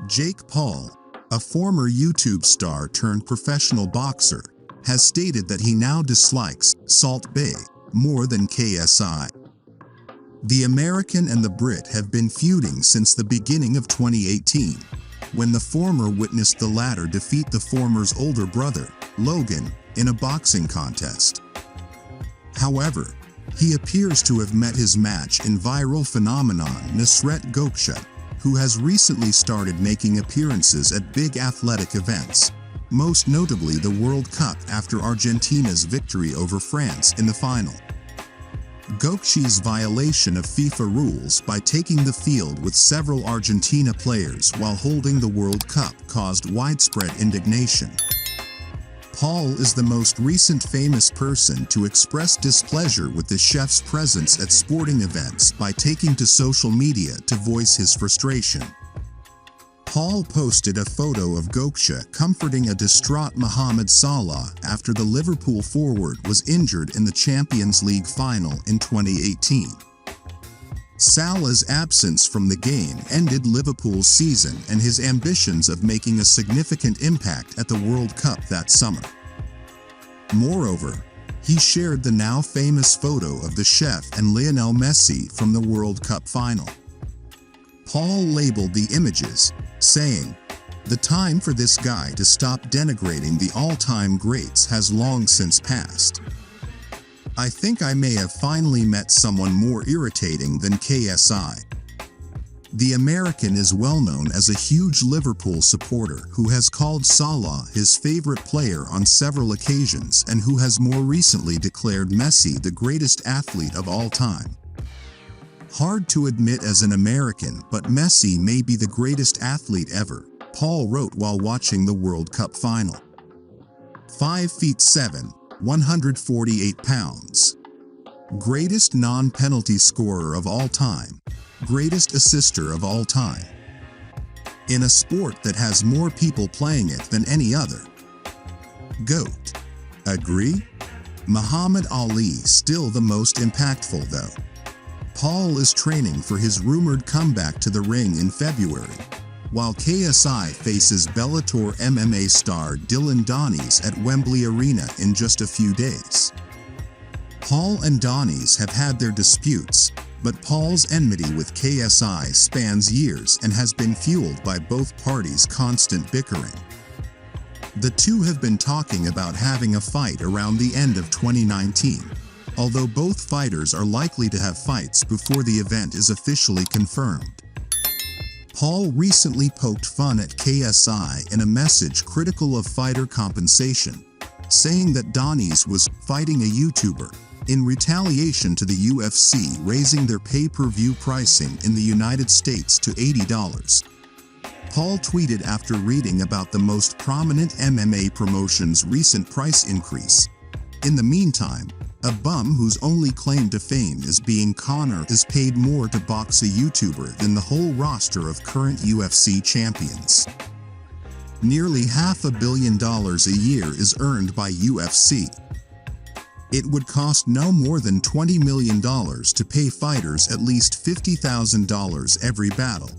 Jake Paul, a former YouTube star turned professional boxer, has stated that he now dislikes Salt Bae more than KSI. The American and the Brit have been feuding since the beginning of 2018, when the former witnessed the latter defeat the former's older brother, Logan, in a boxing contest. However, he appears to have met his match in viral phenomenon Nusret Gokce, who has recently started making appearances at big athletic events, most notably the World Cup after Argentina's victory over France in the final. Gokce's violation of FIFA rules by taking the field with several Argentina players while holding the World Cup caused widespread indignation. Paul is the most recent famous person to express displeasure with the chef's presence at sporting events by taking to social media to voice his frustration. Paul posted a photo of Gokce comforting a distraught Mohamed Salah after the Liverpool forward was injured in the Champions League final in 2018. Salah's absence from the game ended Liverpool's season and his ambitions of making a significant impact at the World Cup that summer. Moreover, he shared the now famous photo of the chef and Lionel Messi from the World Cup final. Paul labeled the images, saying, "The time for this guy to stop denigrating the all-time greats has long since passed. I think I may have finally met someone more irritating than KSI." The American is well known as a huge Liverpool supporter who has called Salah his favorite player on several occasions and who has more recently declared Messi the greatest athlete of all time. "Hard to admit as an American, but Messi may be the greatest athlete ever," Paul wrote while watching the World Cup final. 5'7", 148 pounds. Greatest non-penalty scorer of all time. Greatest assister of all time. In a sport that has more people playing it than any other. GOAT. Agree? Muhammad Ali still the most impactful though. Paul is training for his rumored comeback to the ring in February, while KSI faces Bellator MMA star Dylan Donies at Wembley Arena in just a few days. Paul and Donies have had their disputes, but Paul's enmity with KSI spans years and has been fueled by both parties' constant bickering. The two have been talking about having a fight around the end of 2019, although both fighters are likely to have fights before the event is officially confirmed. Paul recently poked fun at KSI in a message critical of fighter compensation, saying that Donies was fighting a YouTuber, in retaliation to the UFC raising their pay-per-view pricing in the United States to $80. Paul tweeted after reading about the most prominent MMA promotion's recent price increase. "In the meantime, a bum whose only claim to fame is being Conor is paid more to box a YouTuber than the whole roster of current UFC champions. Nearly $500 million a year is earned by UFC. It would cost no more than $20 million to pay fighters at least $50,000 every battle."